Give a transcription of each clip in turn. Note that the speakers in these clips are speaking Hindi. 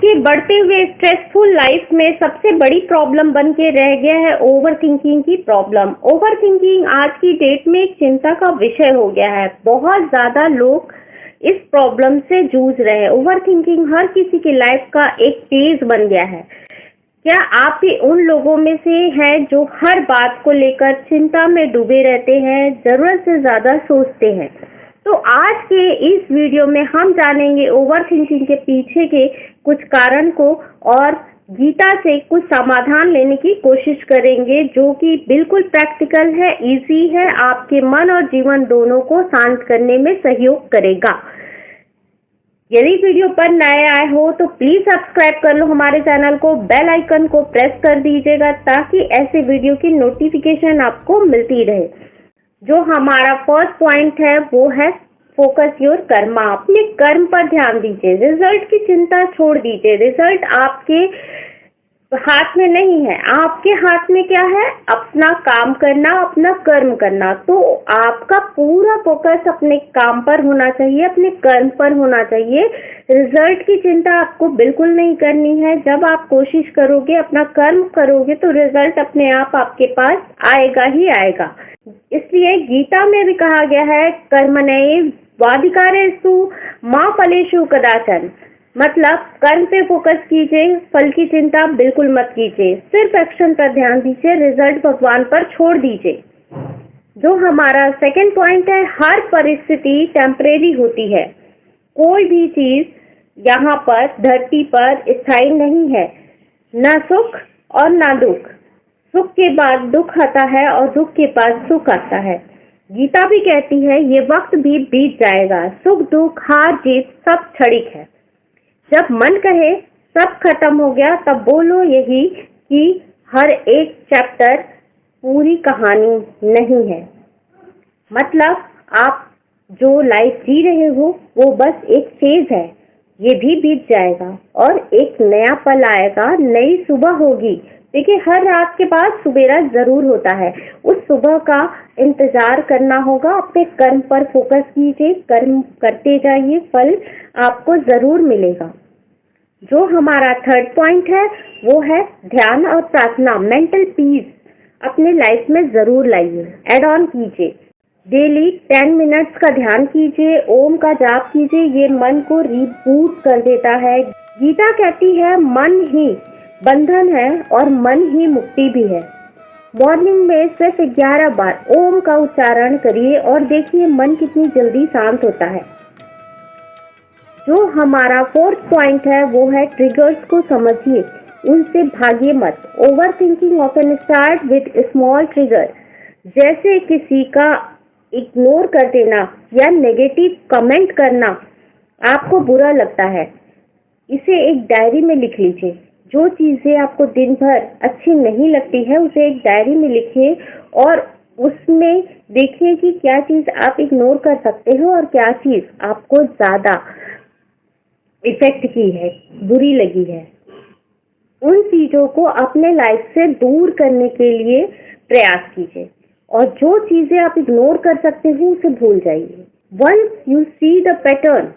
के बढ़ते हुए स्ट्रेसफुल लाइफ में सबसे बड़ी प्रॉब्लम बन के रह गया है ओवर थिंकिंग की प्रॉब्लम। ओवर थिंकिंग आज की डेट में एक चिंता का विषय हो गया है। बहुत ज्यादा लोग इस प्रॉब्लम से जूझ रहे हैं। ओवर थिंकिंग हर किसी की लाइफ का एक फेज बन गया है। क्या आप भी उन लोगों में से हैं जो हर बात को लेकर चिंता में डूबे रहते हैं, जरूरत से ज्यादा सोचते हैं? तो आज के इस वीडियो में हम जानेंगे ओवर थिंकिंग के पीछे के कुछ कारण को और गीता से कुछ समाधान लेने की कोशिश करेंगे, जो कि बिल्कुल प्रैक्टिकल है, इजी है, आपके मन और जीवन दोनों को शांत करने में सहयोग करेगा। यदि वीडियो पर नए आए हो तो प्लीज सब्सक्राइब कर लो हमारे चैनल को, बेल आइकन को प्रेस कर दीजिएगा ताकि ऐसे वीडियो की नोटिफिकेशन आपको मिलती रहे। जो हमारा फर्स्ट पॉइंट है वो है फोकस योर कर्मा। अपने कर्म पर ध्यान दीजिए, रिजल्ट की चिंता छोड़ दीजिए। रिजल्ट आपके हाथ में नहीं है, आपके हाथ में क्या है? अपना काम करना, अपना कर्म करना। तो आपका पूरा फोकस अपने काम पर होना चाहिए, अपने कर्म पर होना चाहिए। रिजल्ट की चिंता आपको बिल्कुल नहीं करनी है। जब आप कोशिश करोगे, अपना कर्म करोगे, तो रिजल्ट अपने आप आपके पास आएगा ही आएगा। इसलिए गीता में भी कहा गया है, कर्मण्येव वाधिकारेषु मा फलेषु कदाचन। मतलब कर्म पे फोकस कीजिए, फल की चिंता बिल्कुल मत कीजिए, सिर्फ एक्शन पर ध्यान दीजिए, रिजल्ट भगवान पर छोड़ दीजिए। जो हमारा सेकंड पॉइंट है, हर परिस्थिति टेम्परेरी होती है। कोई भी चीज यहाँ पर धरती पर स्थायी नहीं है, न सुख और न दुख। सुख के बाद दुख आता है और दुख के बाद सुख आता है। गीता भी कहती है ये वक्त भी बीत जाएगा, सुख दुख हार जीत सब क्षणिक है। जब मन कहे सब खत्म हो गया, तब बोलो यही कि हर एक चैप्टर पूरी कहानी नहीं है। मतलब आप जो लाइफ जी रहे हो वो बस एक फेज है, ये भी बीत जाएगा और एक नया पल आएगा, नई सुबह होगी। देखिए, हर रात के बाद सुबेरा जरूर होता है, उस सुबह का इंतजार करना होगा। अपने कर्म पर फोकस कीजिए, कर्म करते जाइए, फल आपको जरूर मिलेगा। जो हमारा थर्ड पॉइंट है वो है ध्यान और प्रार्थना। मेंटल पीस अपने लाइफ में जरूर लाइए, एड ऑन कीजिए। डेली 10 मिनट्स का ध्यान कीजिए, ओम का जाप कीजिए, ये मन को रिबूट कर देता है। गीता कहती है मन ही बंधन है और मन ही मुक्ति भी है। मॉर्निंग में सिर्फ 11 बार ओम का उच्चारण करिए और देखिए मन कितनी जल्दी शांत होता है। जो हमारा फोर्थ पॉइंट है वो है ट्रिगर्स को समझिए, उनसे भागिए मत। Over thinking often start with small trigger. जैसे किसी का इग्नोर कर देना या नेगेटिव कमेंट करना आपको बुरा लगता है, इसे एक डायरी में लिख लीजिए। जो चीजें आपको दिन भर अच्छी नहीं लगती है उसे एक डायरी में लिखिए और उसमें देखिए कि क्या चीज आप इग्नोर कर सकते हो और क्या चीज आपको ज्यादा इफेक्ट की है, बुरी लगी है। उन चीजों को अपने लाइफ से दूर करने के लिए प्रयास कीजिए और जो चीजें आप इग्नोर कर सकते हो उसे भूल जाइए। Once you see the pattern,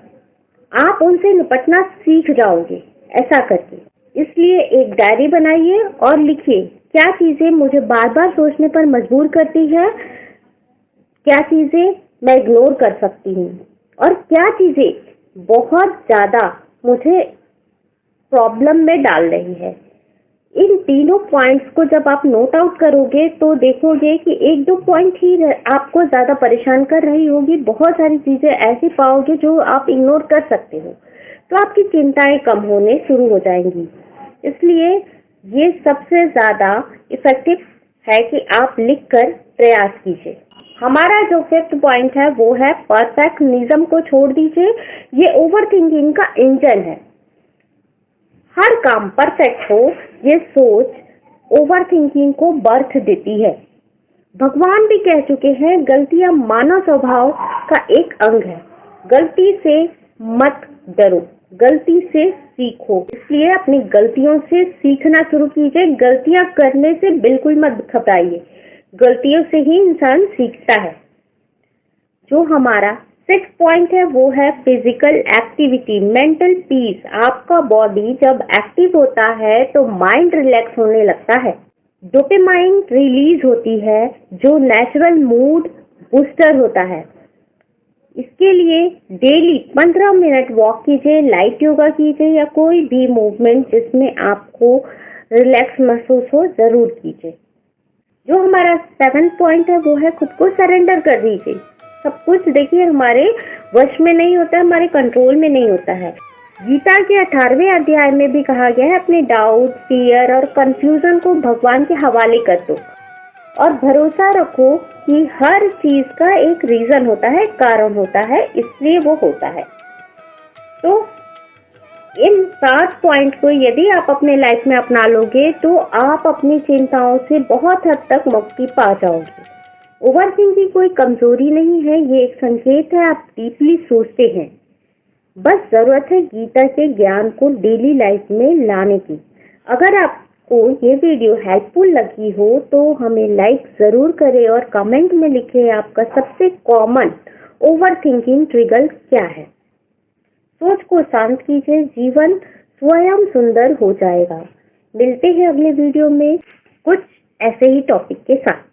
आप उनसे निपटना सीख जाओगे ऐसा करके। इसलिए एक डायरी बनाइए और लिखिए क्या चीजें मुझे बार बार सोचने पर मजबूर करती है, क्या चीजें मैं इग्नोर कर सकती हूँ और क्या चीजें बहुत ज्यादा मुझे प्रॉब्लम में डाल रही है। इन तीनों पॉइंट्स को जब आप नोट आउट करोगे तो देखोगे कि एक दो पॉइंट ही आपको ज्यादा परेशान कर रही होगी, बहुत सारी चीजें ऐसी पाओगे जो आप इग्नोर कर सकते हो, तो आपकी चिंताएं कम होने शुरू हो जाएंगी। इसलिए ये सबसे ज्यादा इफेक्टिव है कि आप लिखकर प्रयास कीजिए। हमारा जो फिफ्थ पॉइंट है वो है परफेक्शनिज्म को छोड़ दीजिए। ये ओवर थिंकिंग का इंजन है। हर काम परफेक्ट हो, ये सोच ओवर थिंकिंग को बर्थ देती है। भगवान भी कह चुके हैं गलतियां मानव स्वभाव का एक अंग है। गलती से मत डरो, गलती से सीखो। इसलिए अपनी गलतियों से सीखना शुरू कीजिए। गलतियां करने से बिल्कुल मत घबराइए, गलतियों से ही इंसान सीखता है। जो हमारा 6 पॉइंट है वो है फिजिकल एक्टिविटी, मेंटल पीस। आपका बॉडी जब एक्टिव होता है तो माइंड रिलैक्स होने लगता है, डोपामाइन रिलीज होती है जो नेचुरल मूड बूस्टर होता है। इसके लिए डेली 15 मिनट वॉक कीजिए, लाइट योगा कीजिए या कोई भी मूवमेंट जिसमें आपको रिलैक्स महसूस हो जरूर कीजिए। जो हमारा 7 पॉइंट है वो है खुद को सरेंडर कर दीजिए। सब कुछ देखिए हमारे वश में नहीं होता, हमारे कंट्रोल में नहीं होता है। गीता के 18वें अध्याय में भी कहा गया है अपने डाउट, फियर और कंफ्यूजन को भगवान के हवाले कर दो और भरोसा रखो कि हर चीज का एक रीजन होता है, कारण होता है, इसलिए वो होता है। तो इन 7 पॉइंट को यदि आप अपने लाइफ में अपना लोगे तो आप अपनी चिंताओं से बहुत हद तक मुक्ति पा जाओगे। ओवरथिंकिंग कोई कमजोरी नहीं है, ये एक संकेत है आप डीपली सोचते हैं। बस जरूरत है गीता के ज्ञान को डेली लाइफ में लाने की। अगर आपको ये वीडियो हेल्पफुल लगी हो तो हमें लाइक जरूर करें और कमेंट में लिखें आपका सबसे कॉमन ओवरथिंकिंग ट्रिगर क्या है। सोच को शांत कीजिए, जीवन स्वयं सुंदर हो जाएगा। मिलते हैं अगले वीडियो में कुछ ऐसे ही टॉपिक के साथ।